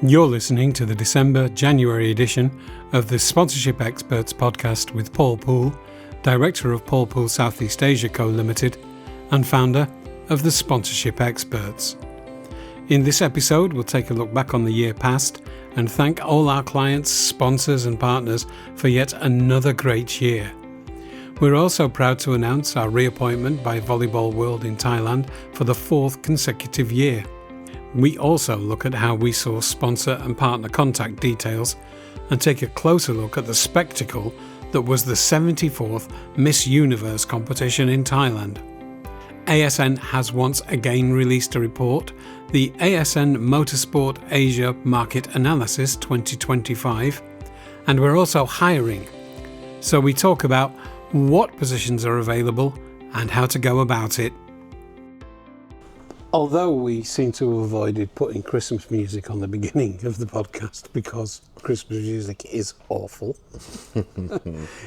You're listening to the December-January edition of the Sponsorship Experts podcast with Paul Poole, Director of Paul Poole Southeast Asia Co Limited and founder of the Sponsorship Experts. In this episode, we'll take a look back on the year past and thank all our clients, sponsors and partners for yet another great year. We're also proud to announce our reappointment by Volleyball World in Thailand for the fourth consecutive year. We also look at how we source sponsor and partner contact details and take a closer look at the spectacle that was the 74th Miss Universe competition in Thailand. ASN has once again released a report, the ASN Motorsport Asia Market Analysis 2025, and we're also hiring. So we talk about what positions are available and how to go about it. Although we seem to have avoided putting Christmas music on the beginning of the podcast because Christmas music is awful,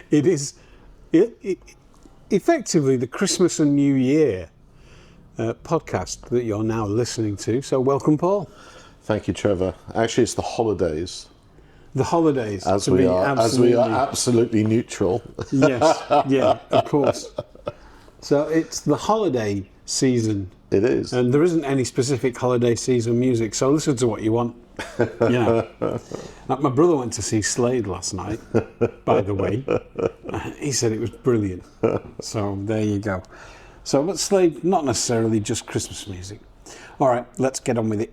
it is effectively the Christmas and New Year podcast that you're now listening to. So welcome, Paul. Thank you, Trevor. Actually, it's the holidays. The holidays. As we are absolutely neutral. Yes, yeah, of course. So it's the holiday season. It is. And there isn't any specific holiday season music, so listen to what you want. Yeah. My brother went to see Slade last night, by the way. He said it was brilliant. So there you go. So, but Slade, not necessarily just Christmas music. All right, let's get on with it.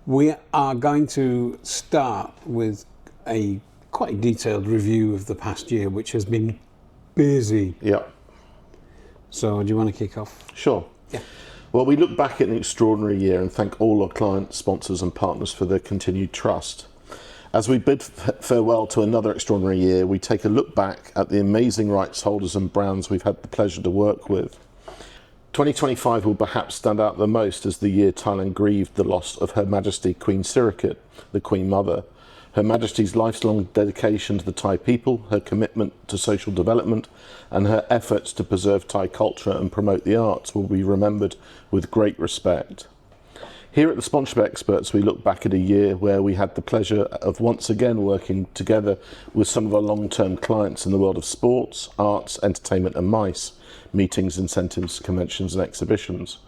We are going to start with a quite detailed review of the past year, which has been busy. Yeah. So do you want to kick off? Sure. Yeah. Well, we look back at an extraordinary year and thank all our clients, sponsors and partners for their continued trust. As we bid farewell to another extraordinary year, we take a look back at the amazing rights holders and brands we've had the pleasure to work with. 2025 will perhaps stand out the most as the year Thailand grieved the loss of Her Majesty Queen Sirikit, the Queen Mother. Her Majesty's lifelong dedication to the Thai people, her commitment to social development, and her efforts to preserve Thai culture and promote the arts will be remembered with great respect. Here at the Sponsorship Experts, we look back at a year where we had the pleasure of once again working together with some of our long-term clients in the world of sports, arts, entertainment and MICE, meetings, incentives, conventions and exhibitions.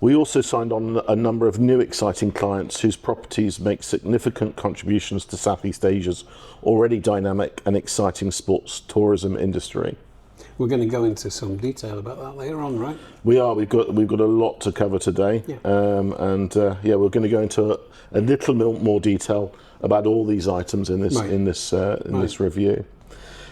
We also signed on a number of new exciting clients whose properties make significant contributions to Southeast Asia's already dynamic and exciting sports tourism industry. We're going to go into some detail about that later on, right? We are. We've got a lot to cover today, yeah. We're going to go into a little more detail about all these items in this this review.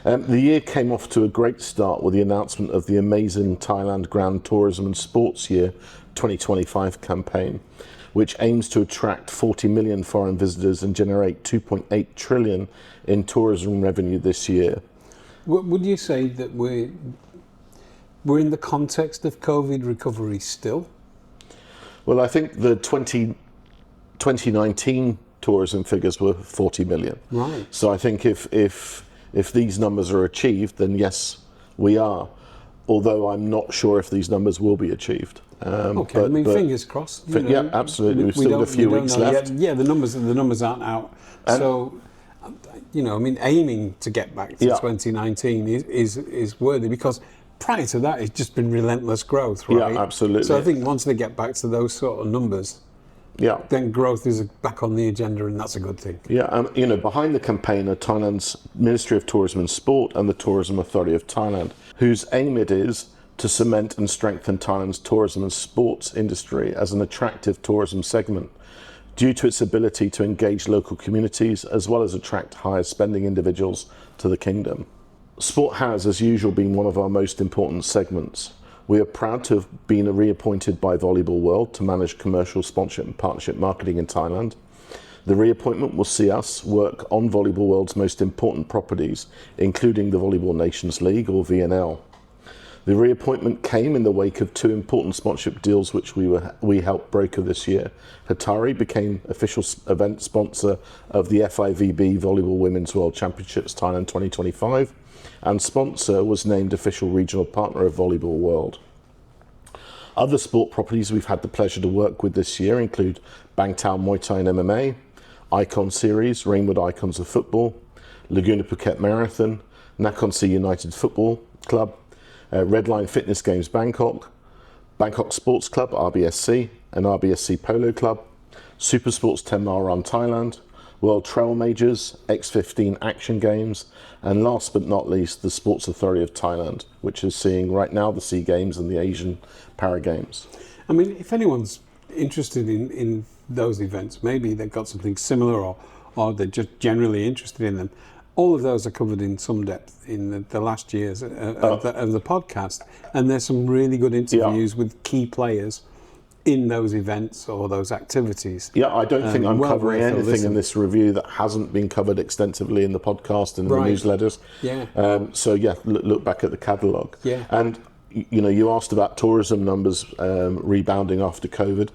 The year came off to a great start with the announcement of the amazing Thailand Grand Tourism and Sports Year 2025 campaign, which aims to attract 40 million foreign visitors and generate 2.8 trillion in tourism revenue this year. Would you say that we're in the context of COVID recovery still? Well, I think the 2019 tourism figures were 40 million. Right. So I think if these numbers are achieved, then yes, we are. Although I'm not sure if these numbers will be achieved. Okay, fingers crossed. Yeah, absolutely. We've still got a few weeks left. Yeah, the numbers aren't out. So, aiming to get back to 2019 is worthy because prior to that, it's just been relentless growth, right? Yeah, absolutely. So I think once they get back to those sort of numbers, then growth is back on the agenda, and that's a good thing. Yeah, behind the campaign are Thailand's Ministry of Tourism and Sport and the Tourism Authority of Thailand, whose aim it is to cement and strengthen Thailand's tourism and sports industry as an attractive tourism segment, due to its ability to engage local communities as well as attract higher spending individuals to the kingdom. Sport has, as usual, been one of our most important segments. We are proud to have been reappointed by Volleyball World to manage commercial sponsorship and partnership marketing in Thailand. The reappointment will see us work on Volleyball World's most important properties, including the Volleyball Nations League, or VNL. The reappointment came in the wake of two important sponsorship deals which we helped broker this year. Hatari became official event sponsor of the FIVB Volleyball Women's World Championships Thailand 2025, and Sponsor was named official regional partner of Volleyball World. Other sport properties we've had the pleasure to work with this year include Bangtao Muay Thai and MMA, Icon Series, Rainwood Icons of Football, Laguna Phuket Marathon, Nakhon Si United Football Club, Redline Fitness Games Bangkok, Bangkok Sports Club, RBSC, and RBSC Polo Club, Super Sports 10 Mile Run Thailand, World Trail Majors, X15 Action Games, and last but not least, the Sports Authority of Thailand, which is seeing right now the SEA Games and the Asian Para Games. I mean, if anyone's interested in those events, maybe they've got something similar or they're just generally interested in them. All of those are covered in some depth in the last years of the podcast, and there's some really good interviews with key players in those events or those activities. Yeah, I don't think I'm covering anything in this. this review that hasn't been covered extensively in the podcast and the newsletters. Yeah. So yeah, look back at the catalogue. Yeah. And you know, you asked about tourism numbers rebounding after COVID.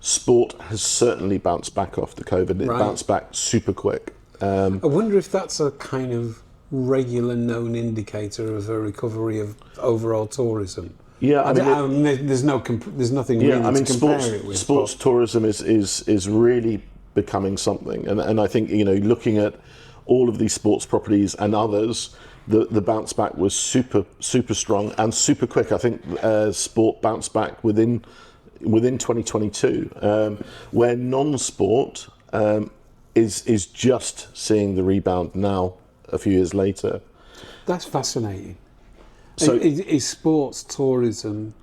Sport has certainly bounced back after COVID. It bounced back super quick. I wonder if that's a kind of regular known indicator of a recovery of overall tourism. Yeah, I mean, there's nothing really to compare it with. Sports tourism is really becoming something, and I think, you know, looking at all of these sports properties and others, the bounce back was super strong and super quick. I think sport bounced back within 2022, where non-sport is just seeing the rebound now a few years later. That's fascinating. So is sports tourism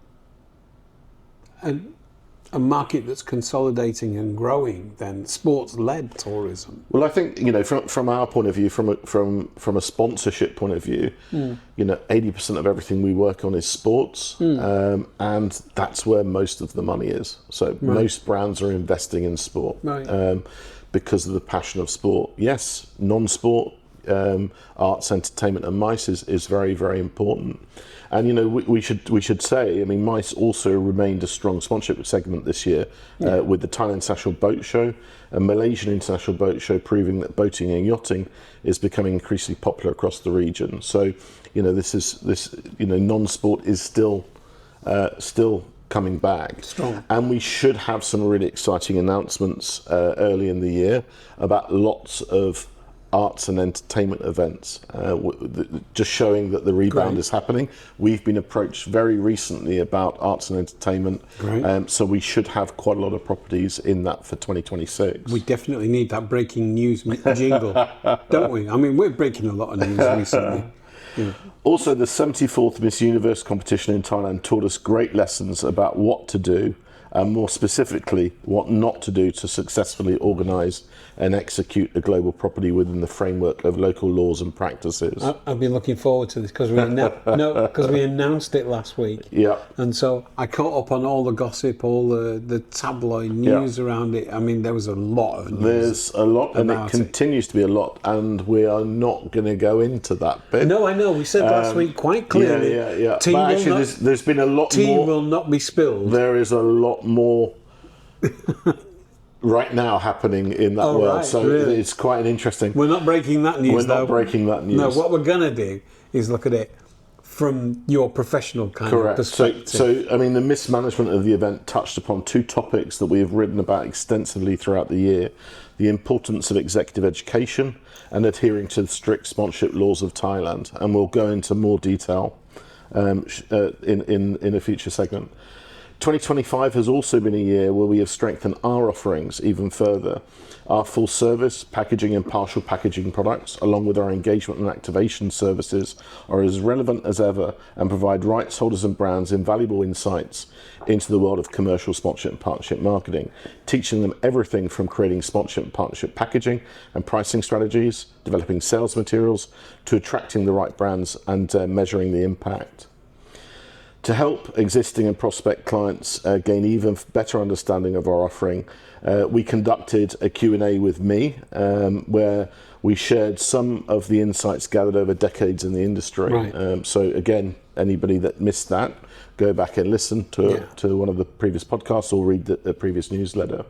a market that's consolidating and growing then, sports-led tourism? Well, I think, you know, from our point of view, from a sponsorship point of view, you know, 80% of everything we work on is sports, and that's where most of the money is. So most brands are investing in sport because of the passion of sport. Yes, non-sport, arts, entertainment, and MICE is very, very important. And, you know, we should say, I mean, MICE also remained a strong sponsorship segment this year with the Thailand International Boat Show and Malaysian International Boat Show, proving that boating and yachting is becoming increasingly popular across the region. So, you know, non-sport is still coming back. Strong. And we should have some really exciting announcements early in the year about lots of arts and entertainment events, just showing that the rebound is happening. We've been approached very recently about arts and entertainment, so we should have quite a lot of properties in that for 2026. We definitely need that breaking news jingle, don't we? I mean, we're breaking a lot of news recently. Yeah. Also, the 74th Miss Universe competition in Thailand taught us great lessons about what to do, and more specifically, what not to do to successfully organise and execute a global property within the framework of local laws and practices. I've been looking forward to this because we announced it last week. Yeah. And so I caught up on all the gossip, all the tabloid news around it. I mean, there was a lot of news. There's a lot, and it continues to be a lot, and we are not going to go into that bit. No, I know. We said last week quite clearly. Yeah. But actually, there's been a lot more. Tea will not be spilled. There is a lot more right now happening in that world, right, so really? It's quite an interesting. We're not breaking that news. We're not breaking that news. No, what we're going to do is look at it from your professional kind of perspective. So, I mean, the mismanagement of the event touched upon two topics that we have written about extensively throughout the year: the importance of executive education and adhering to the strict sponsorship laws of Thailand. And we'll go into more detail in a future segment. 2025 has also been a year where we have strengthened our offerings even further. Our full service, packaging and partial packaging products, along with our engagement and activation services, are as relevant as ever and provide rights holders and brands invaluable insights into the world of commercial sponsorship and partnership marketing, teaching them everything from creating sponsorship and partnership packaging and pricing strategies, developing sales materials, to attracting the right brands and measuring the impact. To help existing and prospect clients gain even better understanding of our offering, we conducted a Q&A with me, where we shared some of the insights gathered over decades in the industry. Right. So again, anybody that missed that, go back and listen to one of the previous podcasts or read the previous newsletter.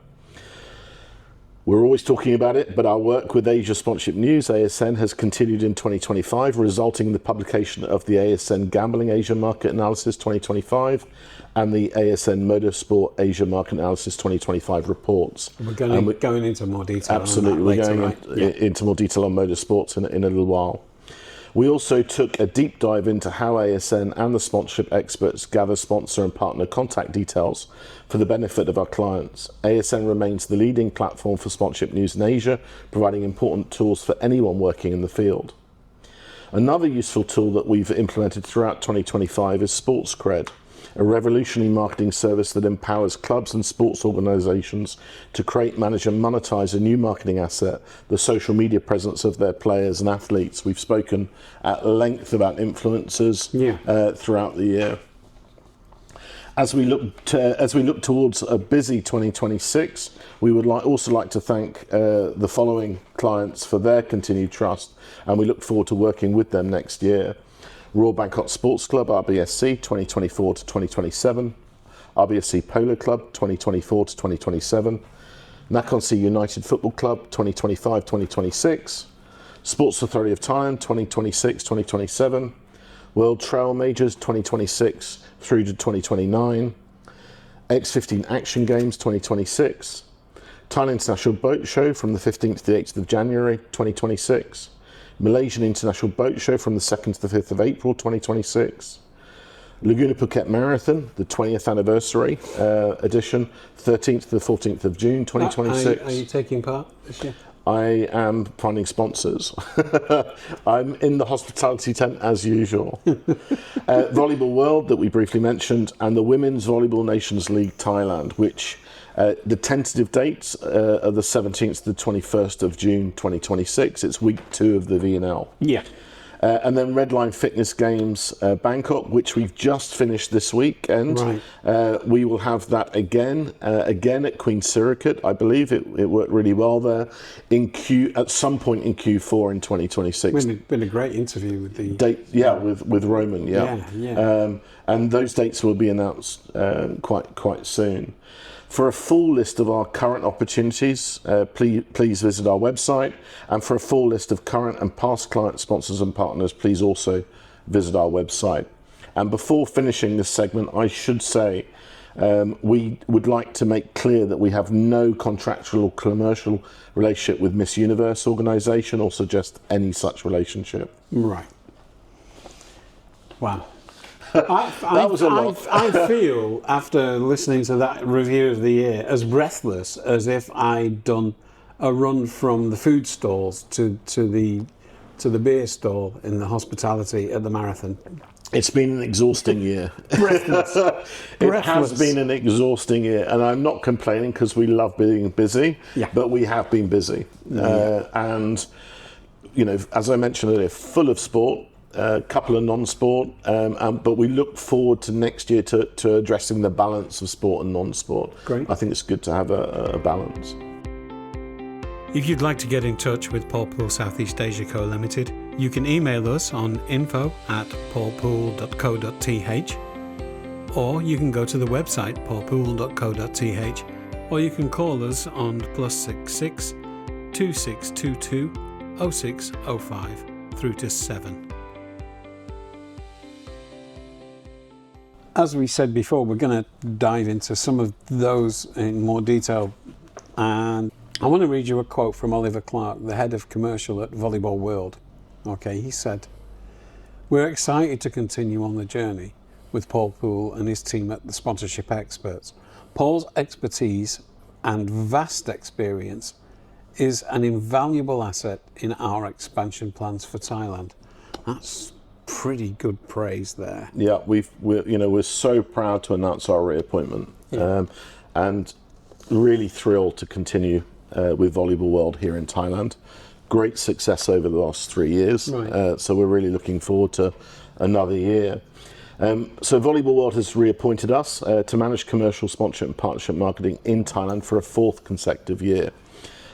We're always talking about it, but our work with Asia Sponsorship News, ASN, has continued in 2025, resulting in the publication of the ASN Gambling Asia Market Analysis 2025 and the ASN Motorsport Asia Market Analysis 2025 reports. We're going into more detail. Absolutely, we're going into more detail on motorsports in a little while. We also took a deep dive into how ASN and the sponsorship experts gather sponsor and partner contact details for the benefit of our clients. ASN remains the leading platform for sponsorship news in Asia, providing important tools for anyone working in the field. Another useful tool that we've implemented throughout 2025 is SportsCred, a revolutionary marketing service that empowers clubs and sports organisations to create, manage and monetize a new marketing asset, the social media presence of their players and athletes. We've spoken at length about influencers throughout the year. As we look towards a busy 2026, we would also like to thank the following clients for their continued trust, and we look forward to working with them next year. Royal Bangkok Sports Club, RBSC, 2024 to 2027. RBSC Polo Club, 2024 to 2027. Nakhon Si United Football Club, 2025-2026. Sports Authority of Thailand, 2026-2027. World Trail Majors, 2026 through to 2029. X15 Action Games, 2026. Thailand International Boat Show from the 15th to the 8th of January, 2026. Malaysian International Boat Show from the 2nd to the 5th of April 2026. Laguna Phuket Marathon, the 20th anniversary edition, 13th to the 14th of June 2026. Are you taking part this year? I am finding sponsors. I'm in the hospitality tent as usual. Volleyball World that we briefly mentioned, and the Women's Volleyball Nations League Thailand, which the tentative dates are the 17th to the 21st of June 2026. It's week 2 of the VNL. Yeah. And then Redline Fitness Games Bangkok, which we've just finished this weekend. Right. We will have that again at Queen Sirikit. I believe it worked really well there. At some point in Q4 in 2026. Been a great interview with the date. With Roman. Yeah. And those dates will be announced quite soon. For a full list of our current opportunities, please visit our website. And for a full list of current and past client sponsors and partners, please also visit our website. And before finishing this segment, I should say we would like to make clear that we have no contractual or commercial relationship with Miss Universe organisation or suggest any such relationship. Right. Wow. I feel, after listening to that review of the year, as breathless as if I'd done a run from the food stalls to the beer stall in the hospitality at the marathon. It's been an exhausting year. Breathless. It has been an exhausting year, and I'm not complaining because we love being busy, but we have been busy. And, as I mentioned earlier, full of sport. A couple of non-sport, but we look forward to next year to addressing the balance of sport and non-sport. Great. I think it's good to have a balance. If you'd like to get in touch with Paul Pool Southeast Asia Co Limited, you can email us on info@paulpool.co.th, or you can go to the website paulpool.co.th, or you can call us on +66 2622 0605 through to 7. As we said before, we're going to dive into some of those in more detail, and I want to read you a quote from Oliver Clark, the head of commercial at Volleyball World. Okay, he said, "We're excited to continue on the journey with Paul Pool and his team at the Sponsorship Experts. Paul's expertise and vast experience is an invaluable asset in our expansion plans for Thailand." That's pretty good praise there. Yeah, we're so proud to announce our reappointment, and really thrilled to continue with Volleyball World here in Thailand. Great success over the last 3 years, so we're really looking forward to another year. So Volleyball World has reappointed us to manage commercial sponsorship and partnership marketing in Thailand for a 4th consecutive year,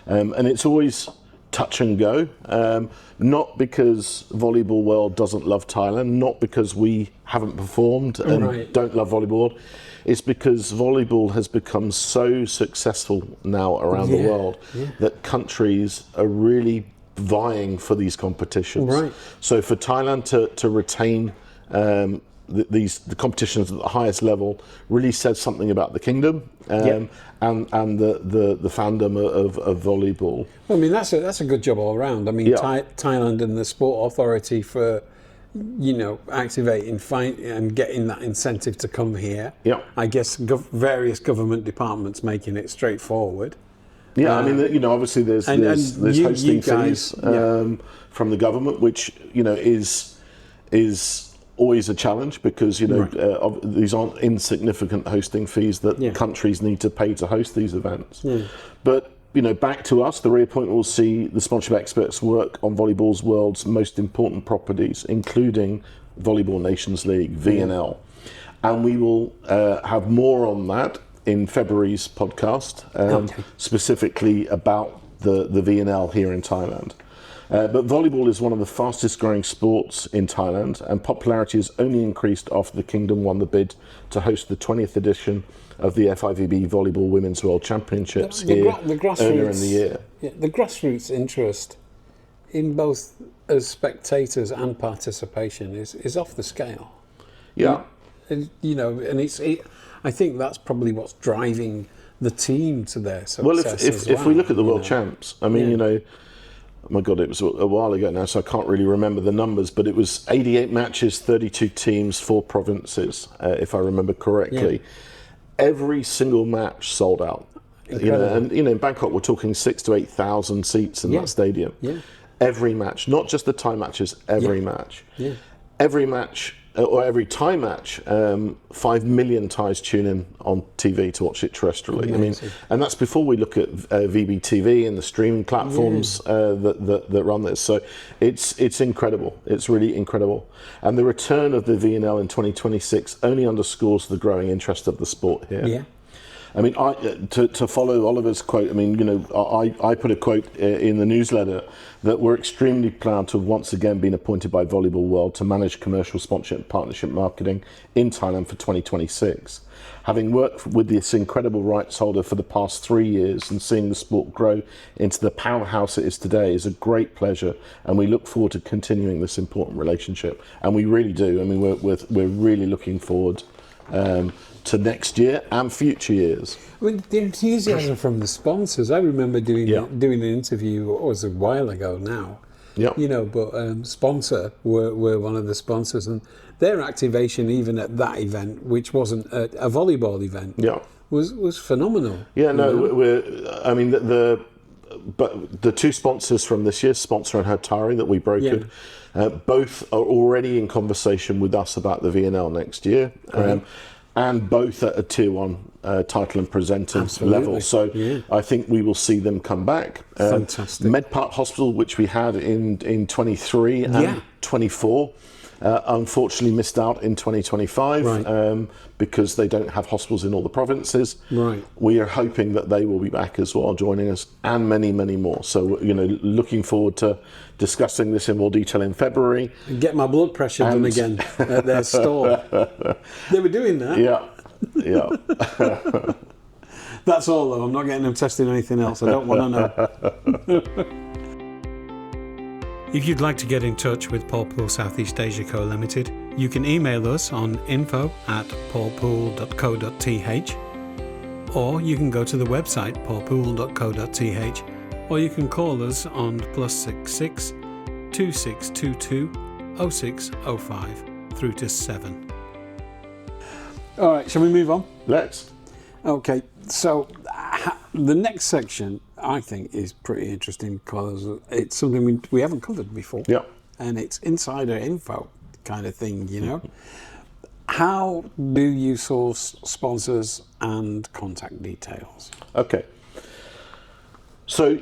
and it's always touch and go. Not because Volleyball World doesn't love Thailand, not because we haven't performed and don't love Volleyball World. It's because volleyball has become so successful now around the world that countries are really vying for these competitions. Right. So for Thailand to retain the competitions at the highest level really says something about the kingdom and the fandom of volleyball. Well, I mean, that's a good job all around. I mean, Thailand and the Sport Authority for, activating and getting that incentive to come here. Yeah. I guess various government departments making it straightforward. Yeah, I mean, obviously there's hosting fees from the government, which is always a challenge because these aren't insignificant hosting fees that countries need to pay to host these events. But back to us, the Reappointment will see the sponsorship experts work on volleyball's world's most important properties, including Volleyball Nations League, VNL. And we will have more on that in February's podcast, specifically about the VNL here in Thailand. But volleyball is one of the fastest growing sports in Thailand, and popularity has only increased after the Kingdom won the bid to host the 20th edition of the FIVB Volleyball Women's World Championships earlier in the year. Yeah, the grassroots interest in both as spectators and participation is off the scale. Yeah. And I think that's probably what's driving the team to their success. Well, if we look at the World Champs, I mean, oh my God, it was a while ago now, so I can't really remember the numbers, but it was 88 matches, 32 teams, 4 provinces, if I remember correctly. Every single match sold out. Incredible. In Bangkok we're talking 6,000 to 8,000 seats in that stadium. Every match, not just the Thai matches, every match. Every match or every Thai match, 5 million Thais tune in on TV to watch it terrestrially. Amazing. I mean, and that's before we look at VBTV and the streaming platforms that run this. So it's incredible. It's really incredible. And the return of the VNL in 2026 only underscores the growing interest of the sport here. I mean, to follow Oliver's quote, I mean, I put a quote in the newsletter that we're extremely proud to have once again been appointed by Volleyball World to manage commercial sponsorship and partnership marketing in Thailand for 2026. Having worked with this incredible rights holder for the past 3 years and seeing the sport grow into the powerhouse it is today is a great pleasure, and we look forward to continuing this important relationship. And we really do. I mean, we're really looking forward to next year and future years. I mean, the enthusiasm from the sponsors. I remember doing an interview, it was a while ago now. But Sponsor were one of the sponsors, and their activation even at that event, which wasn't a volleyball event, was phenomenal. I mean the 2 sponsors from this year, Sponsor and Hatari, that we brokered, both are already in conversation with us about the VNL next year. And both at a tier 1 title and presenter level. So I think we will see them come back. Fantastic. Medpark Hospital, which we had in 23 and 24, unfortunately missed out in 2025 because they don't have hospitals in all the provinces. We are hoping that they will be back as well, joining us, and many, many more. So, looking forward to discussing this in more detail in February. Get my blood pressure done again at their store. They were doing that. That's all, though. I'm not getting them testing anything else. I don't want to know. If you'd like to get in touch with Paul Pool Southeast Asia Co Limited, you can email us on info@paulpool.co.th, or you can go to the website paulpool.co.th, or you can call us on +66 2622 0605 through to 7. All right, shall we move on? Let's. Okay, so the next section I think is pretty interesting because it's something we haven't covered before. And it's insider info kind of thing, How do you source sponsors and contact details? Okay. So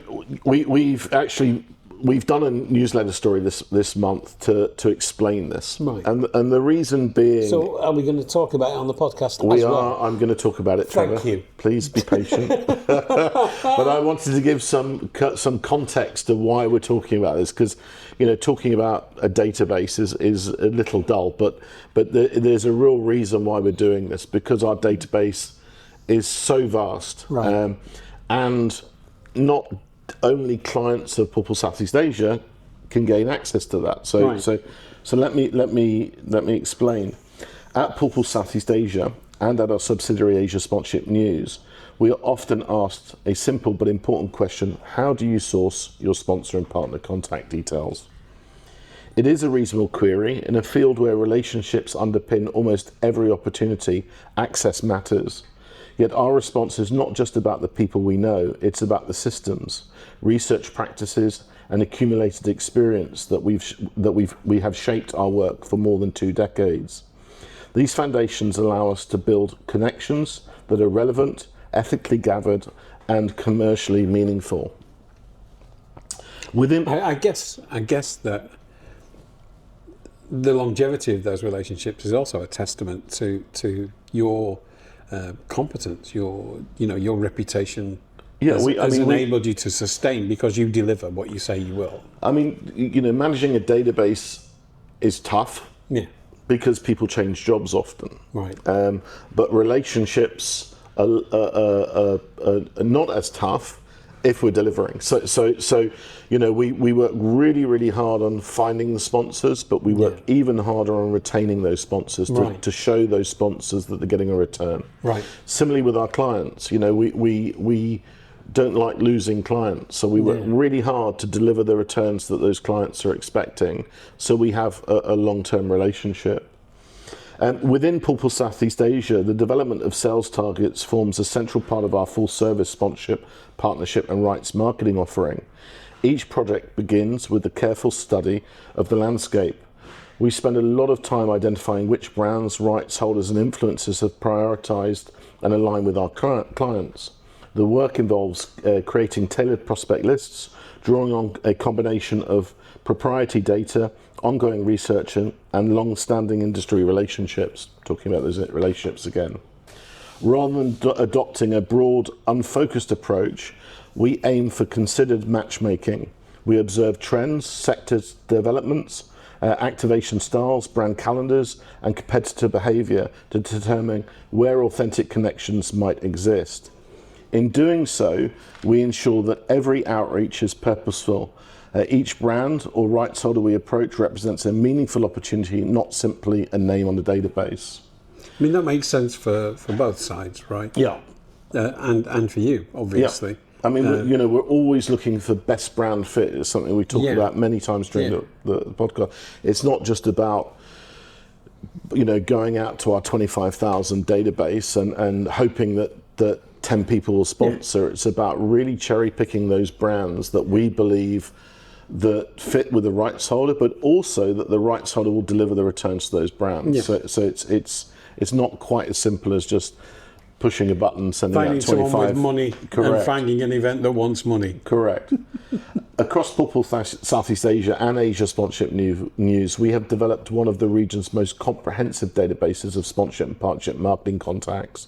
we've actually we've done a newsletter story this month to explain this, Right. and the reason being. So are we going to talk about it on the podcast We as are. well? I'm going to talk about it, Trevor. Thank you. Please be patient. But I wanted to give some context to why we're talking about this, because talking about a database is a little dull, but there's a real reason why we're doing this, because our database is so vast, Right. and not only clients of Paul Pool Southeast Asia can gain access to that. So Right. so let me explain. At Paul Pool Southeast Asia and at our subsidiary Asia Sponsorship News, we are often asked a simple but important question: how do you source your sponsor and partner contact details? It is a reasonable query. In a field where relationships underpin almost every opportunity, access matters. Yet our response is not just about the people we know, it's about the systems, research practices, and accumulated experience that we have shaped our work for more than 2 decades. These foundations allow us to build connections that are relevant, ethically gathered, and commercially meaningful. I guess that the longevity of those relationships is also a testament to your competence, your reputation. Has enabled you to sustain, because you deliver what you say you will. I mean, managing a database is tough. Yeah. Because people change jobs often. Right. But relationships are not as tough if we're delivering. So we work really, really hard on finding the sponsors, but we work even harder on retaining those sponsors to show those sponsors that they're getting a return. Right. Similarly with our clients, we don't like losing clients, so we work really hard to deliver the returns that those clients are expecting, so we have a long-term relationship. Within Paul Pool Southeast Asia, the development of sales targets forms a central part of our full-service sponsorship, partnership and rights marketing offering. Each project begins with a careful study of the landscape. We spend a lot of time identifying which brands, rights holders and influencers have prioritised and aligned with our clients. The work involves creating tailored prospect lists, drawing on a combination of proprietary data, ongoing research and long-standing industry relationships, talking about those relationships again. Rather than adopting a broad, unfocused approach, we aim for considered matchmaking. We observe trends, sector developments, activation styles, brand calendars, and competitor behaviour to determine where authentic connections might exist. In doing so, we ensure that every outreach is purposeful. Each brand or rights holder we approach represents a meaningful opportunity, not simply a name on the database. I mean, that makes sense for both sides, right? Yeah. And for you, obviously. Yeah. I mean, we're always looking for best brand fit. It's something we talk about many times during the podcast. It's not just about going out to our 25,000 database and hoping that 10 people will sponsor. It's about really cherry picking those brands that we believe that fit with the rights holder, but also that the rights holder will deliver the returns to those brands. So it's not quite as simple as just pushing a button, sending finding out 25. Someone with money. Correct. And finding an event that wants money. Correct. Across Paul Pool Southeast Asia and Asia Sponsorship News, we have developed one of the region's most comprehensive databases of sponsorship and partnership marketing contacts.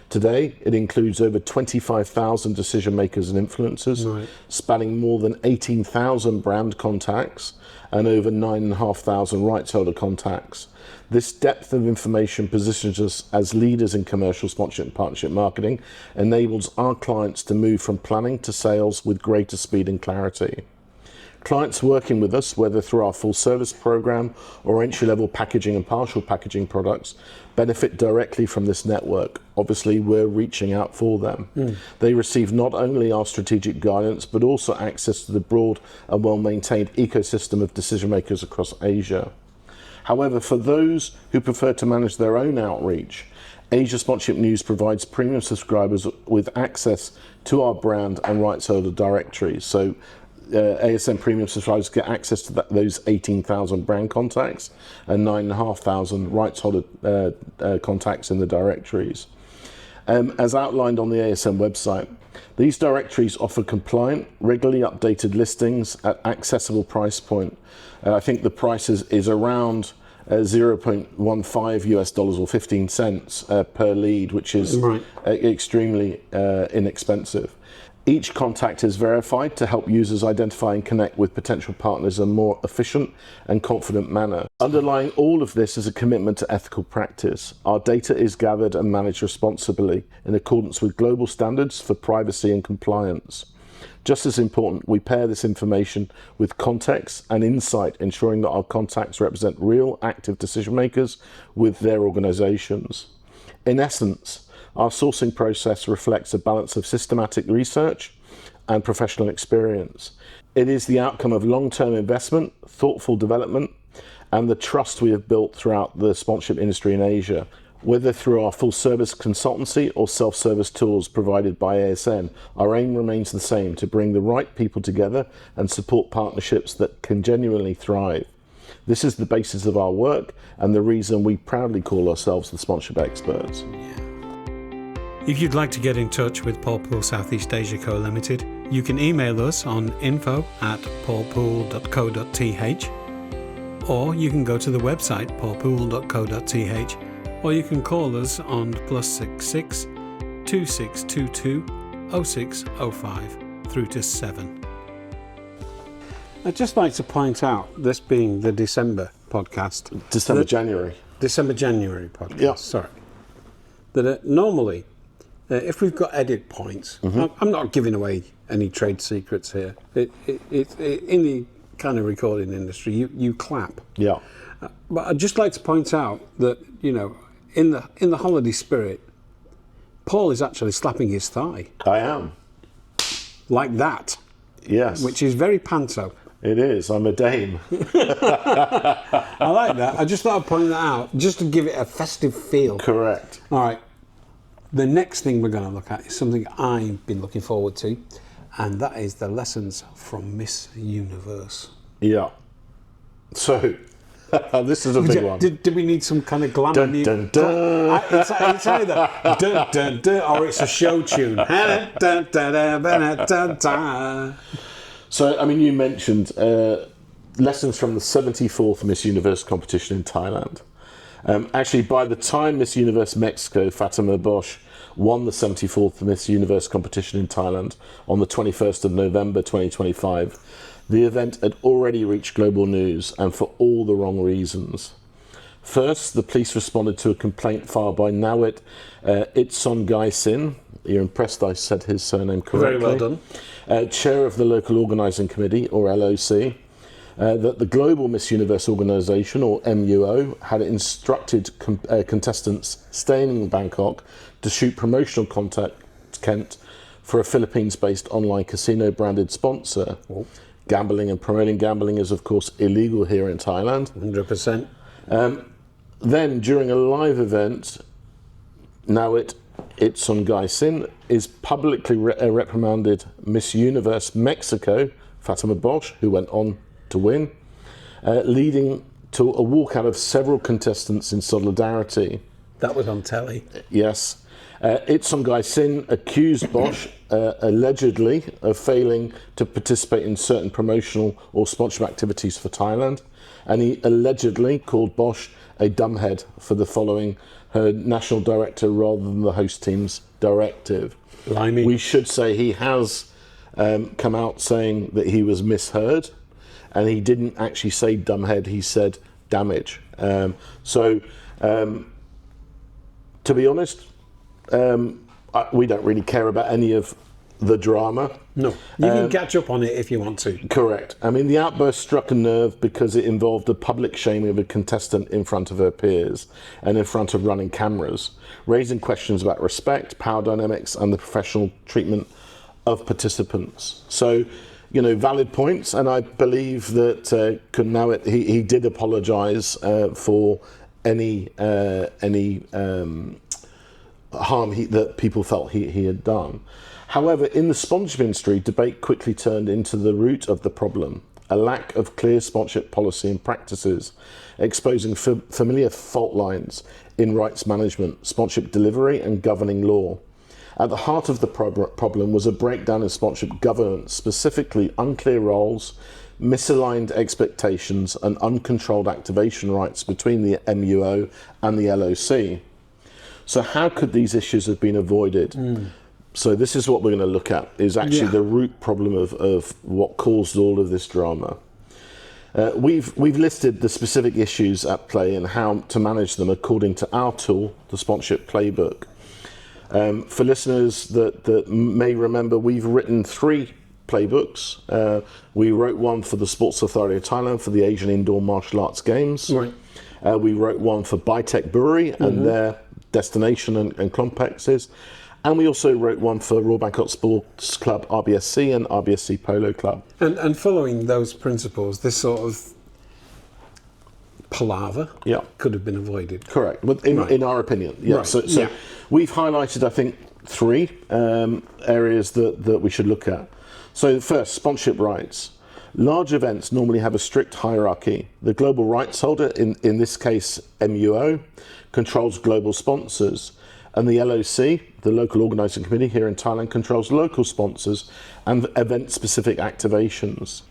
Today, it includes over 25,000 decision makers and influencers, spanning more than 18,000 brand contacts and over 9,500 rights holder contacts. This depth of information positions us as leaders in commercial sponsorship and partnership marketing, enables our clients to move from planning to sales with greater speed and clarity. Clients working with us, whether through our full service program or entry-level packaging and partial packaging products, benefit directly from this network. Obviously, we're reaching out for them. They receive not only our strategic guidance, but also access to the broad and well-maintained ecosystem of decision makers across Asia. However, for those who prefer to manage their own outreach, Asia Sponsorship News provides premium subscribers with access to our brand and rights holder directories. So ASN Premium subscribers get access to those 18,000 brand contacts and 9,500 rights holder contacts in the directories. As outlined on the ASM website, these directories offer compliant, regularly updated listings at accessible price point. I think the price is around $0.15 US or 15 cents per lead, which is extremely inexpensive. Each contact is verified to help users identify and connect with potential partners in a more efficient and confident manner. Underlying all of this is a commitment to ethical practice. Our data is gathered and managed responsibly in accordance with global standards for privacy and compliance. Just as important, we pair this information with context and insight, ensuring that our contacts represent real, active decision makers with their organizations. In essence, our sourcing process reflects a balance of systematic research and professional experience. It is the outcome of long-term investment, thoughtful development, and the trust we have built throughout the sponsorship industry in Asia. Whether through our full-service consultancy or self-service tools provided by ASN, our aim remains the same: to bring the right people together and support partnerships that can genuinely thrive. This is the basis of our work and the reason we proudly call ourselves the Sponsorship Experts. If you'd like to get in touch with Paul Pool Southeast Asia Co Limited, you can email us on info@paulpool.co.th, or you can go to the website paulpool.co.th, or you can call us on +66 2622 0605 through to 7. I'd just like to point out, this being the December podcast. January podcast, yeah. Sorry. That normally, if we've got edit points, I'm not giving away any trade secrets here. In the kind of recording industry, you clap. Yeah. But I'd just like to point out that, you know, in the holiday spirit, Paul is actually slapping his thigh. I am. Like that. Yes. Which is very panto. It is. I'm a dame. I like that. I just thought I'd point that out, just to give it a festive feel. Correct. All right. The next thing we're going to look at is something I've been looking forward to, and that is the lessons from Miss Universe. Yeah. So, this is a big one. Did we need some kind of glamour? Dun, dun, dun. It's either dun, dun, dun, or it's a show tune. So, I mean, you mentioned lessons from the 74th Miss Universe competition in Thailand. Actually, by the time Miss Universe Mexico, Fatima Bosch, won the 74th Miss Universe competition in Thailand on the 21st of November 2025, the event had already reached global news, and for all the wrong reasons. First, the police responded to a complaint filed by Nawit Itsongaisin. You're impressed I said his surname correctly. Very well done. Chair of the local organising committee, or LOC, that the Global Miss Universe organisation, or MUO, had instructed contestants staying in Bangkok to shoot promotional content for a Philippines-based online casino-branded sponsor. Oh. Gambling and promoting gambling is, of course, illegal here in Thailand. 100%. Then, during a live event, Nawit Itsongaisin is publicly reprimanded Miss Universe Mexico, Fatima Bosch, who went on to win, leading to a walkout of several contestants in solidarity. That was on telly. Yes. Itsongaisin accused Bosch allegedly of failing to participate in certain promotional or sponsorship activities for Thailand, and he allegedly called Bosch a dumbhead for following her national director rather than the host team's directive. Blimey. We should say he has come out saying that he was misheard, and he didn't actually say dumbhead, he said damage. To be honest, we don't really care about any of the drama. No, you can catch up on it if you want to. Correct. I mean, the outburst struck a nerve because it involved a public shaming of a contestant in front of her peers and in front of running cameras, raising questions about respect, power dynamics, and the professional treatment of participants. So, you know, valid points, and I believe that Kunawit, he did apologise for any harm that people felt he had done. However, in the sponsorship industry, debate quickly turned into the root of the problem. a lack of clear sponsorship policy and practices, exposing familiar fault lines in rights management, sponsorship delivery and governing law. At the heart of the problem was a breakdown in sponsorship governance, specifically unclear roles, misaligned expectations and uncontrolled activation rights between the MUO and the LOC. So how could these issues have been avoided? So this is what we're going to look at, is actually the root problem of what caused all of this drama. We've listed the specific issues at play and how to manage them according to our tool, the Sponsorship Playbook. For listeners that may remember, we've written 3 playbooks. We wrote one for the Sports Authority of Thailand for the Asian Indoor Martial Arts Games. Right. We wrote one for Bitek Brewery and their destination and complexes. And we also wrote one for Royal Bangkok Sports Club RBSC and RBSC Polo Club. And following those principles, this sort of palaver could have been avoided. Correct, in our opinion. Yeah. Right. So we've highlighted, I think, 3 areas that we should look at. So first, sponsorship rights. Large events normally have a strict hierarchy. The global rights holder, in this case MUO, controls global sponsors, and the LOC, the local organising committee here in Thailand, controls local sponsors and event-specific activations.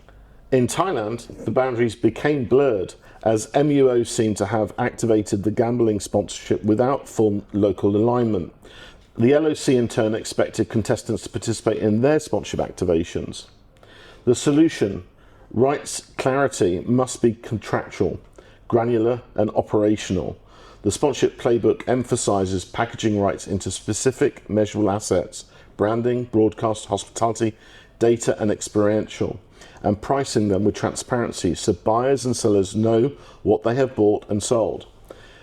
In Thailand, the boundaries became blurred as MUO seemed to have activated the gambling sponsorship without full local alignment. The LOC in turn expected contestants to participate in their sponsorship activations. The solution: rights clarity must be contractual, granular and operational. The Sponsorship Playbook emphasises packaging rights into specific measurable assets, branding, broadcast, hospitality, data and experiential, and pricing them with transparency so buyers and sellers know what they have bought and sold.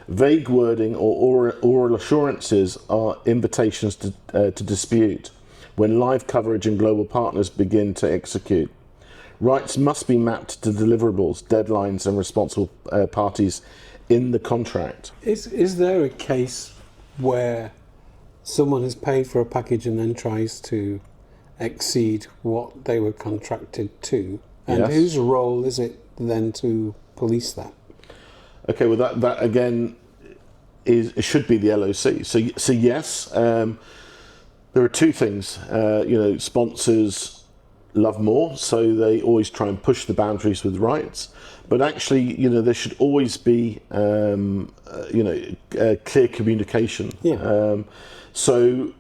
Vague wording or oral assurances are invitations to dispute when live coverage and global partners begin to execute. Rights must be mapped to deliverables, deadlines and responsible parties in the contract. Is there a case where someone has paid for a package and then tries to exceed what they were contracted to? And whose role is it then to police that? Okay, well that again should be the LOC. So yes, there are 2 things. Sponsors love more, so they always try and push the boundaries with rights. But actually, there should always be, clear communication. So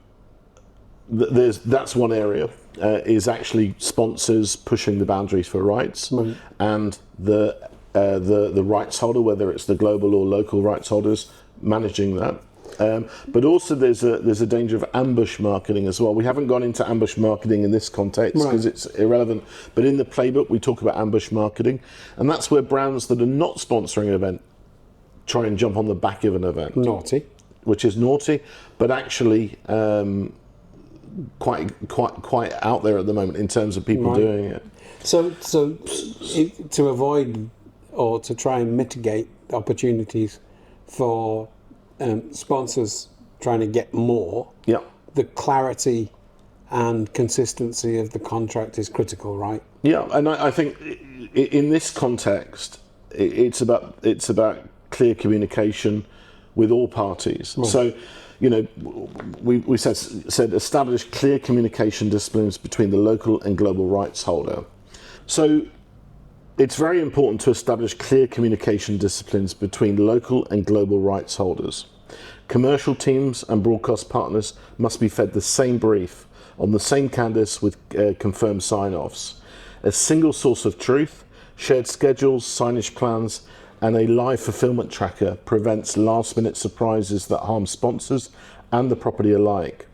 that's one area, is actually sponsors pushing the boundaries for rights, and the rights holder, whether it's the global or local rights holders, managing that. But also there's a danger of ambush marketing as well. We haven't gone into ambush marketing in this context because it's irrelevant. But in the playbook, we talk about ambush marketing, and that's where brands that are not sponsoring an event try and jump on the back of an event. Naughty. Which is naughty, but actually quite out there at the moment in terms of people doing it. So to avoid or to try and mitigate opportunities for sponsors trying to get more, the clarity and consistency of the contract is critical, right? Yeah, and I think in this context, it's about clear communication with all parties. Right. So, we said establish clear communication disciplines between the local and global rights holder. So it's very important to establish clear communication disciplines between local and global rights holders. Commercial teams and broadcast partners must be fed the same brief on the same canvas with confirmed sign-offs. A single source of truth, shared schedules, signage plans, and a live fulfillment tracker prevents last-minute surprises that harm sponsors and the property alike.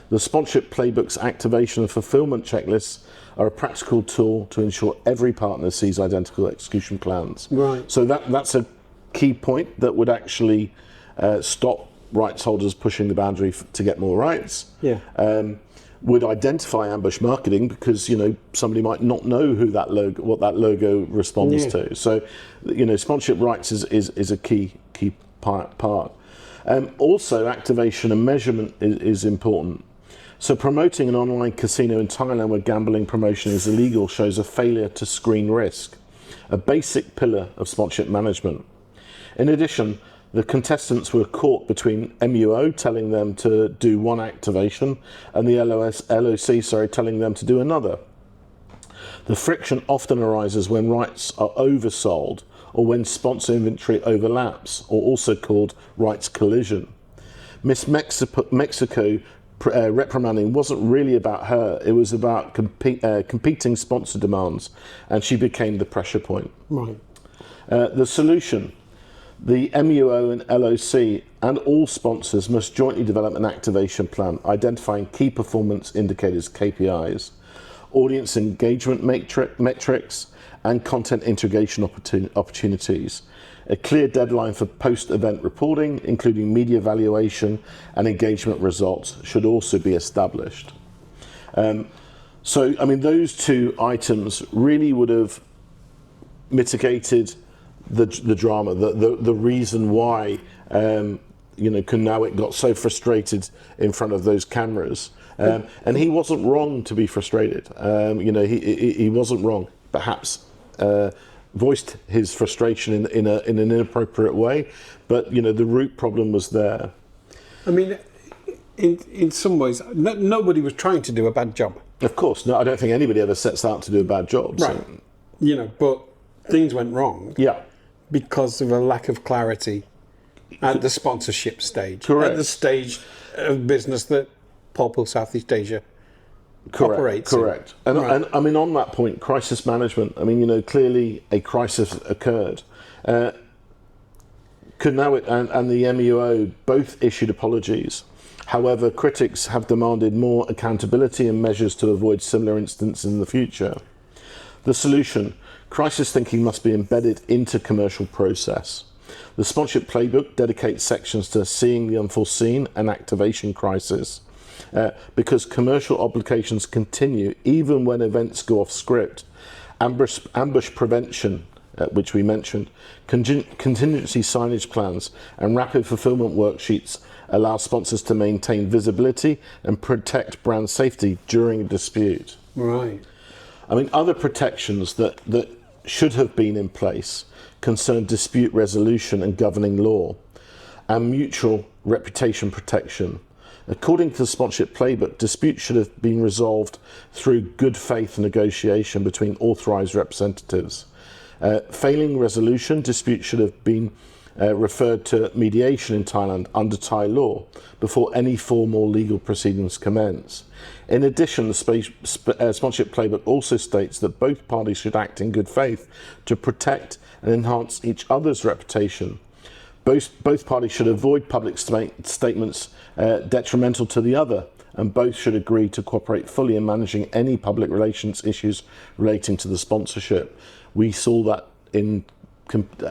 The Sponsorship Playbook's activation and fulfillment checklists are a practical tool to ensure every partner sees identical execution plans. Right. So that's a key point that would actually stop rights holders pushing the boundary to get more rights. Yeah. Would identify ambush marketing because somebody might not know who what that logo responds to. So sponsorship rights is a key part. Also, activation and measurement is important. So promoting an online casino in Thailand where gambling promotion is illegal shows a failure to screen risk. a basic pillar of sponsorship management. In addition, the contestants were caught between MUO telling them to do one activation and the LOC telling them to do another. The friction often arises when rights are oversold or when sponsor inventory overlaps, or also called rights collision. Miss Mexico reprimanding wasn't really about her, it was about competing sponsor demands, and she became the pressure point. Right. The solution: the MUO and LOC and all sponsors must jointly develop an activation plan identifying key performance indicators, KPIs, audience engagement metrics, and content integration opportunities. A clear deadline for post-event reporting, including media valuation and engagement results, should also be established. So, I mean, those two items really would have mitigated the drama, the reason why Kunawik got so frustrated in front of those cameras. And he wasn't wrong to be frustrated. He wasn't wrong. Perhaps voiced his frustration in an inappropriate way, but the root problem was there. I mean, in some ways, nobody was trying to do a bad job. Of course, no. I don't think anybody ever sets out to do a bad job. Right. So. But things went wrong. Yeah. Because of a lack of clarity at the sponsorship stage. Correct. At the stage of business that PaulPool Southeast Asia operates. Correct. And I mean, on that point, crisis management, I mean, clearly a crisis occurred. Kunawik and the MUO both issued apologies. However, critics have demanded more accountability and measures to avoid similar incidents in the future. The solution: crisis thinking must be embedded into commercial process. The sponsorship playbook dedicates sections to seeing the unforeseen and activation crisis. Because commercial obligations continue even when events go off script. Ambush prevention, which we mentioned, contingency signage plans and rapid fulfillment worksheets allow sponsors to maintain visibility and protect brand safety during a dispute. Right. I mean, other protections that should have been in place concern dispute resolution and governing law, and mutual reputation protection. According to the sponsorship playbook, disputes should have been resolved through good faith negotiation between authorised representatives. Failing resolution, disputes should have been referred to mediation in Thailand under Thai law before any formal legal proceedings commence. In addition, the sponsorship playbook also states that both parties should act in good faith to protect and enhance each other's reputation. Both parties should avoid public statements detrimental to the other, and both should agree to cooperate fully in managing any public relations issues relating to the sponsorship. We saw that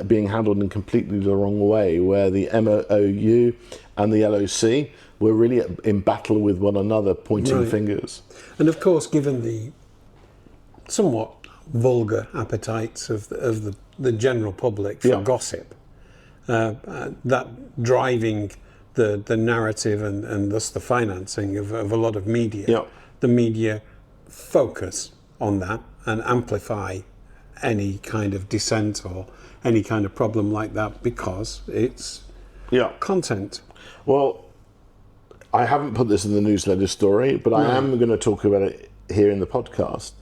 being handled in completely the wrong way, where the MOU and the LOC were really in battle with one another, pointing fingers. And of course, given the somewhat vulgar appetites of the general public for gossip, that driving the narrative and thus the financing of a lot of media, the media focus on that and amplify any kind of dissent or any kind of problem like that because it's content. Well, I haven't put this in the newsletter story, but I am going to talk about it here in the podcast.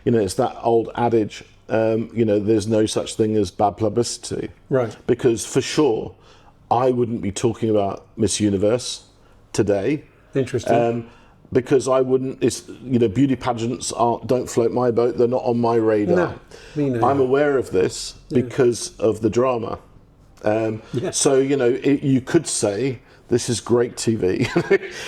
It's that old adage, there's no such thing as bad publicity. Right. Because for sure, I wouldn't be talking about Miss Universe today. Interesting. Because I wouldn't, beauty pageants don't float my boat, they're not on my radar. No, I'm aware of this because of the drama. So, you could say, this is great TV.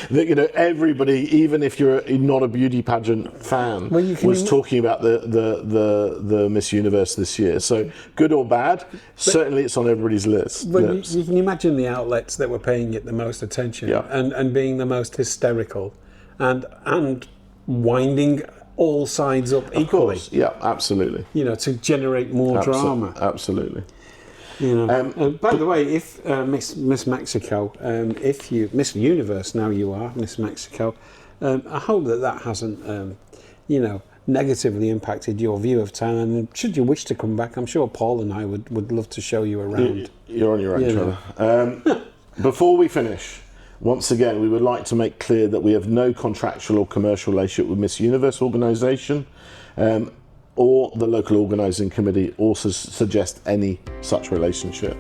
That everybody, even if you're not a beauty pageant fan, was talking about the Miss Universe this year. So good or bad, certainly it's on everybody's list. But you can imagine the outlets that were paying it the most attention and being the most hysterical and winding all sides up equally. Of course, yeah, absolutely. To generate more drama. Absolutely. By the way, if Miss Mexico, if you Miss Universe now you are Miss Mexico, I hope that hasn't negatively impacted your view of town. And should you wish to come back, I'm sure Paul and I would love to show you around. You're on your own, Trevor. Before we finish, once again, we would like to make clear that we have no contractual or commercial relationship with Miss Universe organisation or the local organising committee or suggest any such relationship.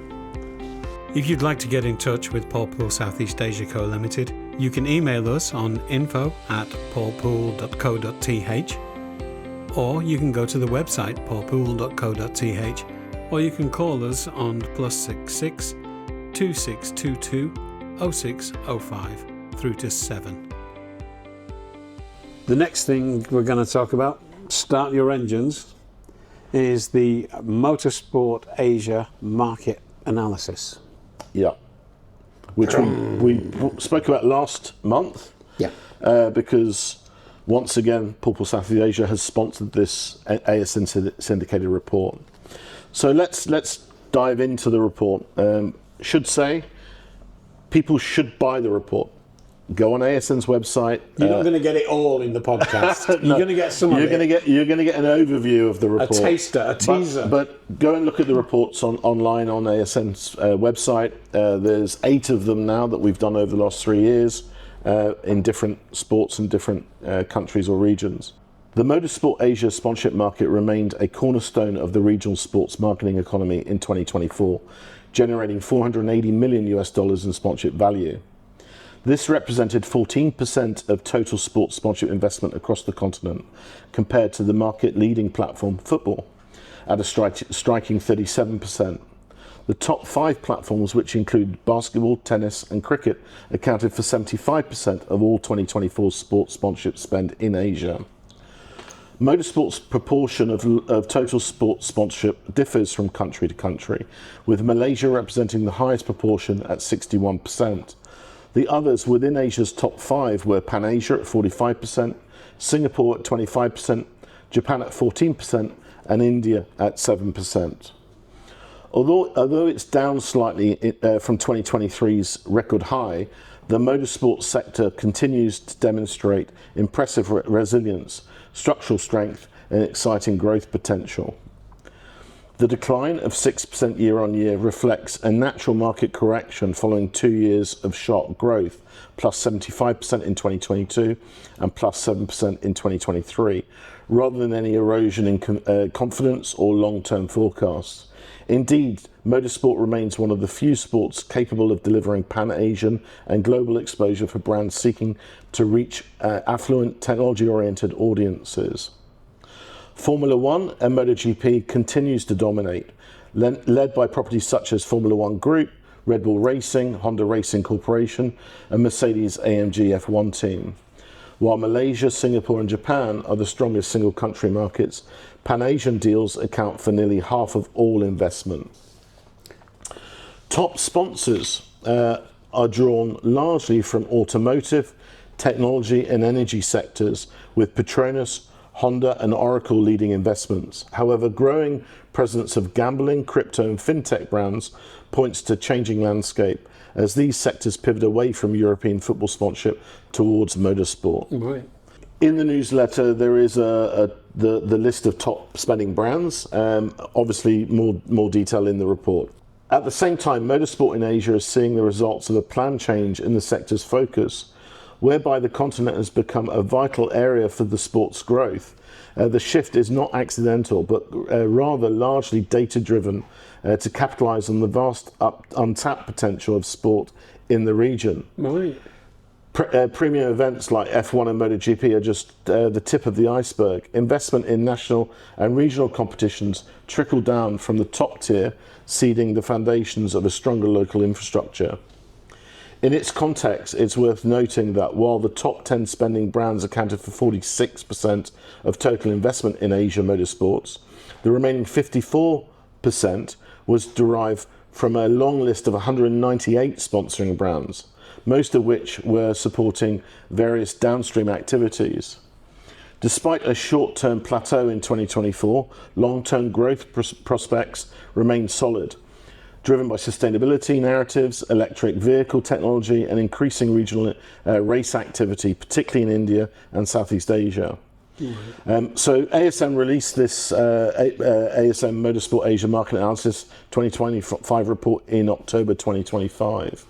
If you'd like to get in touch with Paul Pool Southeast Asia Co Limited, you can email us on info@paulpool.co.th, or you can go to the website paulpool.co.th, or you can call us on +66 2622 0605 through to 7. The next thing we're going to talk about, start your engines, is the Motorsport Asia market analysis. Yeah, which we spoke about last month. Yeah. Because once again, Paul Pool Southeast Asia has sponsored this ASN syndicated report. So let's dive into the report. Should say, people should buy the report. Go on ASN's website. You're not going to get it all in the podcast. You're going to get some of it. You're going to get an overview of the report. A taster, a teaser. But go and look at the reports online on ASN's website. There's 8 of them now that we've done over the last 3 years in different sports and different countries or regions. The Motorsport Asia sponsorship market remained a cornerstone of the regional sports marketing economy in 2024, generating $480 million in sponsorship value. This represented 14% of total sports sponsorship investment across the continent, compared to the market-leading platform football, at a striking 37%. The top 5 platforms, which include basketball, tennis and cricket, accounted for 75% of all 2024 sports sponsorship spend in Asia. Motorsport's proportion of total sports sponsorship differs from country to country, with Malaysia representing the highest proportion at 61%. The others within Asia's top 5 were Pan Asia at 45%, Singapore at 25%, Japan at 14%, and India at 7%. Although it's down slightly from 2023's record high, the motorsport sector continues to demonstrate impressive resilience, structural strength, and exciting growth potential. The decline of 6% year-on-year reflects a natural market correction following 2 years of sharp growth, plus 75% in 2022 and plus 7% in 2023, rather than any erosion in confidence or long-term forecasts. Indeed, motorsport remains one of the few sports capable of delivering pan-Asian and global exposure for brands seeking to reach affluent, technology-oriented audiences. Formula One and MotoGP continues to dominate, led by properties such as Formula One Group, Red Bull Racing, Honda Racing Corporation, and Mercedes-AMG F1 team. While Malaysia, Singapore and Japan are the strongest single-country markets, Pan-Asian deals account for nearly half of all investment. Top sponsors are drawn largely from automotive, technology and energy sectors, with Petronas, Honda and Oracle leading investments. However, growing presence of gambling, crypto and fintech brands points to changing landscape as these sectors pivot away from European football sponsorship towards motorsport. Right. In the newsletter, there is the list of top spending brands. Obviously, more detail in the report. At the same time, motorsport in Asia is seeing the results of a planned change in the sector's focus, whereby the continent has become a vital area for the sport's growth. The shift is not accidental, but rather largely data-driven to capitalise on the vast untapped potential of sport in the region. Right. Premium events like F1 and MotoGP are just the tip of the iceberg. Investment in national and regional competitions trickle down from the top tier, seeding the foundations of a stronger local infrastructure. In its context, it's worth noting that while the top 10 spending brands accounted for 46% of total investment in Asia motorsports, the remaining 54% was derived from a long list of 198 sponsoring brands, most of which were supporting various downstream activities. Despite a short-term plateau in 2024, long-term growth prospects remain solid, driven by sustainability narratives, electric vehicle technology, and increasing regional race activity, particularly in India and Southeast Asia. So ASM released this ASM Motorsport Asia Market Analysis 2025 report in October 2025.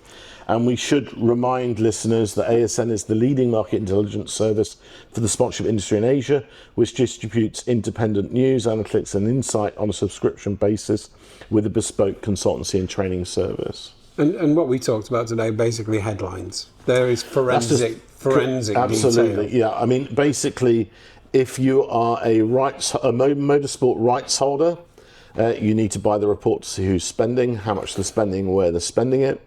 And we should remind listeners that ASN is the leading market intelligence service for the sponsorship industry in Asia, which distributes independent news, analytics and insight on a subscription basis with a bespoke consultancy and training service. And what we talked about today, basically headlines. There is forensic absolutely, detail. yeah. I mean, basically, if you are a motorsport rights holder, you need to buy the report to see who's spending, how much they're spending, where they're spending it.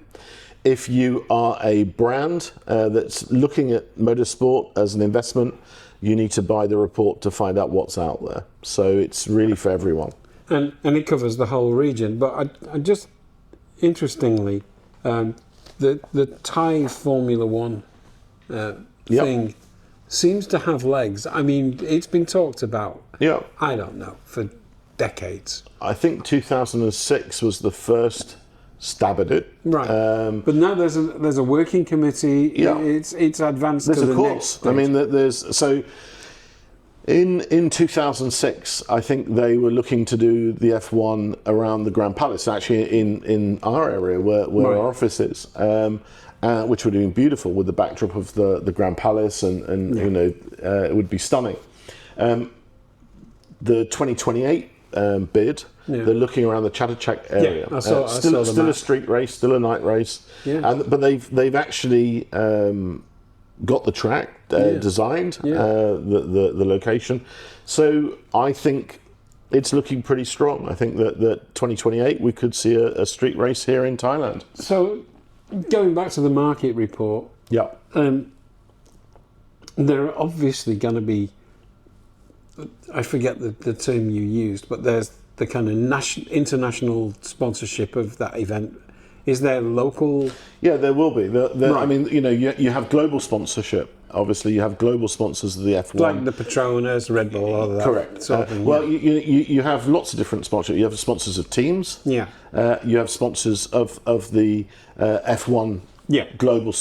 If you are a brand that's looking at motorsport as an investment, you need to buy the report to find out what's out there. So it's really for everyone. And it covers the whole region. But I just, interestingly, the Thai Formula One thing seems to have legs. I mean, it's been talked about, I don't know, for decades. I think 2006 was the first stab at it. Right. But now there's a working committee. It's advanced to the next stage. I mean, there's so in 2006, I think they were looking to do the F1 around the Grand Palace, actually in our area where our office is, which would have been beautiful with the backdrop of the Grand Palace, and you know, it would be stunning. The 2028 bid. They're looking around the Chatuchak area. I saw still a street race, still a night race. But they've actually got the track designed, the location. So I think it's looking pretty strong. I think that 2028 we could see a street race here in Thailand. So going back to the market report, there are obviously going to be, I forget the term you used, but there's the kind of international sponsorship of that event. Is there local? Yeah, there will be. Right. I mean, you know, you have global sponsorship. Obviously, you have global sponsors of the F1. Like the Petronas, Red Bull, all of that. Correct. Sort of thing, well, you have lots of different sponsorship. You have sponsors of teams. Yeah. You have sponsors of the F1 global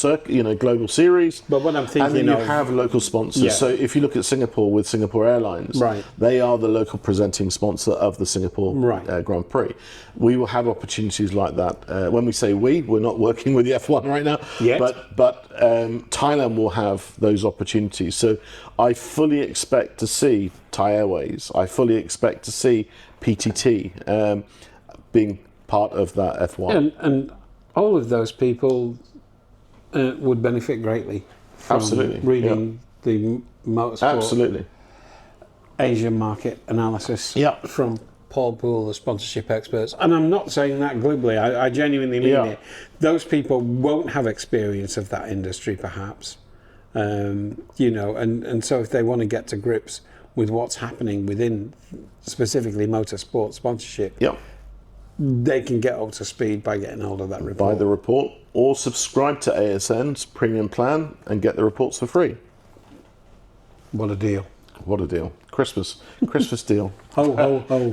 global series. But what I'm thinking and then you have local sponsors. Yeah. So if you look at Singapore with Singapore Airlines, right, they are the local presenting sponsor of the Singapore Grand Prix. We will have opportunities like that. When we say we're not working with the F1 right now, yet. but Thailand will have those opportunities. So I fully expect to see Thai Airways. I fully expect to see PTT being part of that F1. And all of those people would benefit greatly from reading the Motorsport Asia Market Analysis from Paul Poole, the sponsorship experts. And I'm not saying that glibly, I genuinely mean it. Those people won't have experience of that industry, perhaps. You know, and so if they want to get to grips with what's happening within specifically motorsport sponsorship, they can get up to speed by getting hold of that report. Buy the report or subscribe to ASN's premium plan and get the reports for free. What a deal. What a deal. Christmas deal. Ho, ho, ho.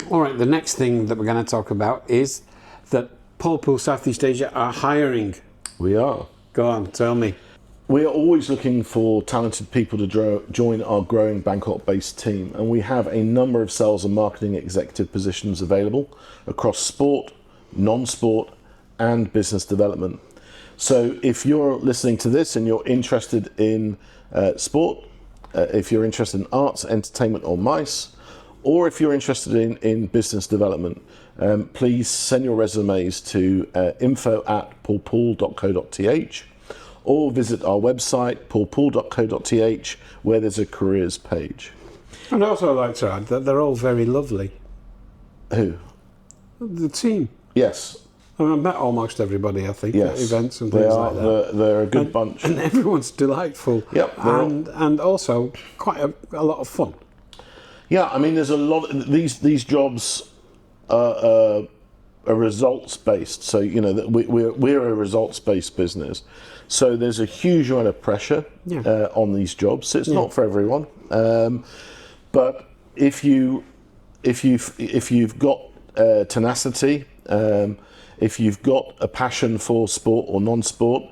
All right, the next thing that we're going to talk about is that Paul Poole Southeast Asia are hiring. We are. Go on, tell me. We are always looking for talented people to join our growing Bangkok-based team, and we have a number of sales and marketing executive positions available across sport, non-sport, and business development. So if you're listening to this and you're interested in sport, if you're interested in arts, entertainment, or MICE, or if you're interested in business development, please send your resumes to info@paulpoole.co.th or visit our website, paulpoole.co.th, where there's a careers page. And also I'd like to add that they're all very lovely. Who? The team. Yes. I mean, I've met almost everybody, I think, at events and things like that. They're a good bunch. And everyone's delightful. Yep. And also quite a lot of fun. Yeah, I mean, there's a lot of these jobs are results based. So you know that we're a results based business. So there's a huge amount of pressure on these jobs. So it's not for everyone. But if you've got tenacity, if you've got a passion for sport or non-sport,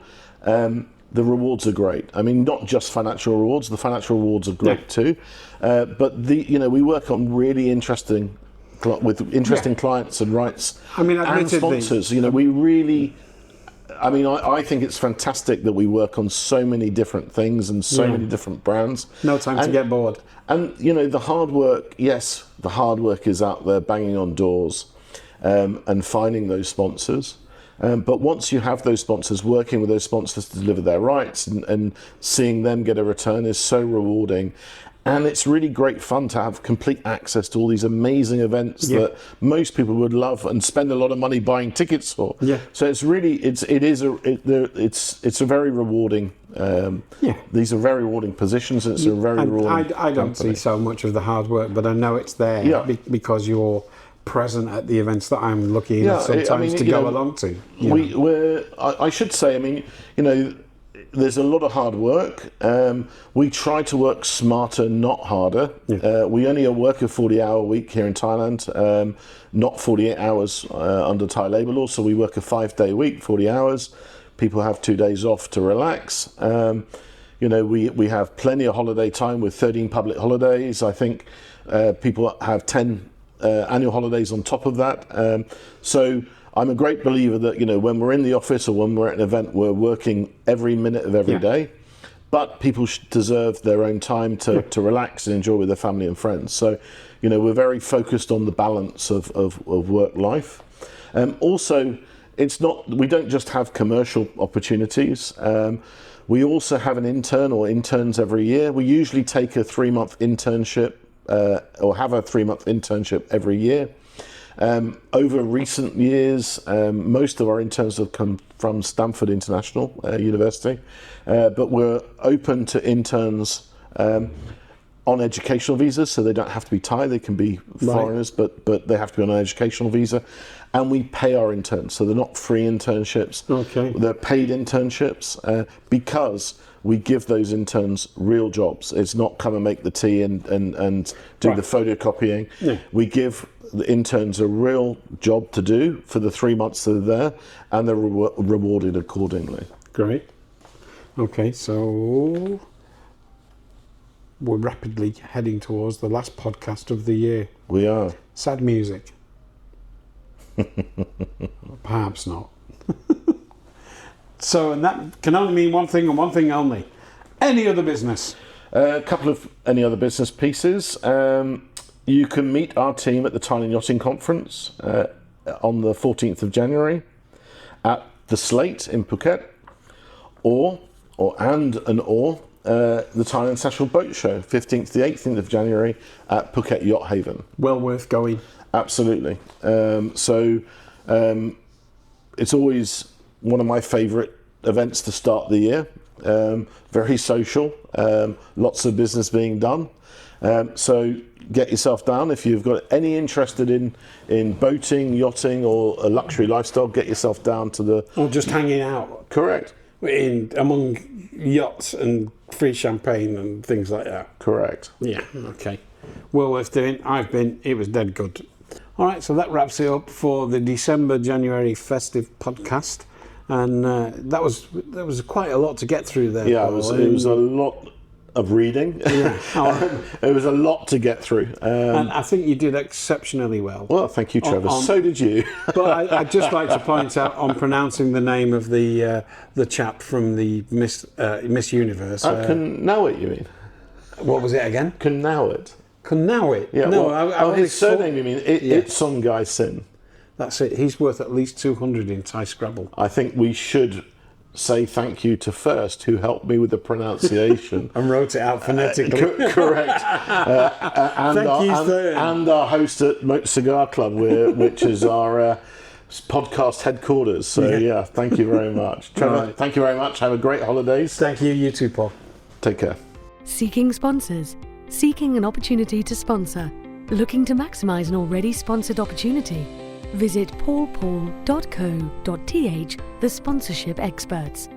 the rewards are great. I mean, not just financial rewards. The financial rewards are great too, but we work on really interesting clients and rights and sponsors. We really. I think it's fantastic that we work on so many different things and so many different brands. No time to get bored. And the hard work. Yes, the hard work is out there, banging on doors, and finding those sponsors. But once you have those sponsors, working with those sponsors to deliver their rights and seeing them get a return is so rewarding. And it's really great fun to have complete access to all these amazing events that most people would love and spend a lot of money buying tickets for. Yeah. So it's really it's a very rewarding. These are very rewarding positions. It's a very rewarding. I don't see so much of the hard work, but I know it's there because you're present at the events that I'm lucky enough sometimes to go along to. I should say, there's a lot of hard work. We try to work smarter, not harder. We only work a 40-hour week here in Thailand, not 48 hours under Thai labour law. So we work a 5-day week, 40 hours. People have 2 days off to relax. We have plenty of holiday time with 13 public holidays. I think people have 10 annual holidays on top of that. So I'm a great believer that, when we're in the office or when we're at an event, we're working every minute of every day. But people deserve their own time to relax and enjoy with their family and friends. So, we're very focused on the balance of work life. Also, we don't just have commercial opportunities. We also have an intern or interns every year. We usually take a 3-month internship or have a 3-month internship every year. Over recent years, most of our interns have come from Stanford International University, but we're open to interns on educational visas, so they don't have to be Thai, they can be foreigners, but they have to be on an educational visa. And we pay our interns, so they're not free internships, they're paid internships, because we give those interns real jobs. It's not come and make the tea and do the photocopying. We give the interns a real job to do for the 3 months that they're there, and they're rewarded accordingly. Great. Okay, so we're rapidly heading towards the last podcast of the year. We are. Sad music. Perhaps not. So, and that can only mean one thing and one thing only. Any other business? A couple of any other business pieces. You can meet our team at the Thailand Yachting Conference on the 14th of January at the Slate in Phuket, or the Thailand Sexual Boat Show, 15th to the 18th of January at Phuket Yacht Haven. Well worth going. Absolutely. It's always one of my favourite events to start the year. Very social, lots of business being done. So get yourself down. If you've got any interested in boating, yachting, or a luxury lifestyle, get yourself down to the... Or just hanging out. Correct. Among yachts and free champagne and things like that. Correct. Yeah, okay. Well worth doing. I've been. It was dead good. All right, so that wraps it up for the December-January festive podcast. And there was quite a lot to get through there. Yeah, it was a lot of reading. Yeah. It was a lot to get through. And I think you did exceptionally well. Well, thank you, Trevor. So did you. But I'd just like to point out on pronouncing the name of the chap from the Miss Universe. Knowit, you mean? What was it again? Knowit. Knowit? Yeah, no, his surname, you mean? Itsongai Sin. That's it. He's worth at least 200 in Thai Scrabble. I think we should say thank you to First, who helped me with the pronunciation. And wrote it out phonetically. Correct. And our host at Moat Cigar Club, which is our podcast headquarters. So, thank you very much. Trevor, Thank you very much. Have a great holidays. Thank you. You too, Paul. Take care. Seeking sponsors. Seeking an opportunity to sponsor. Looking to maximise an already sponsored opportunity. Visit paulpaul.co.th, the sponsorship experts.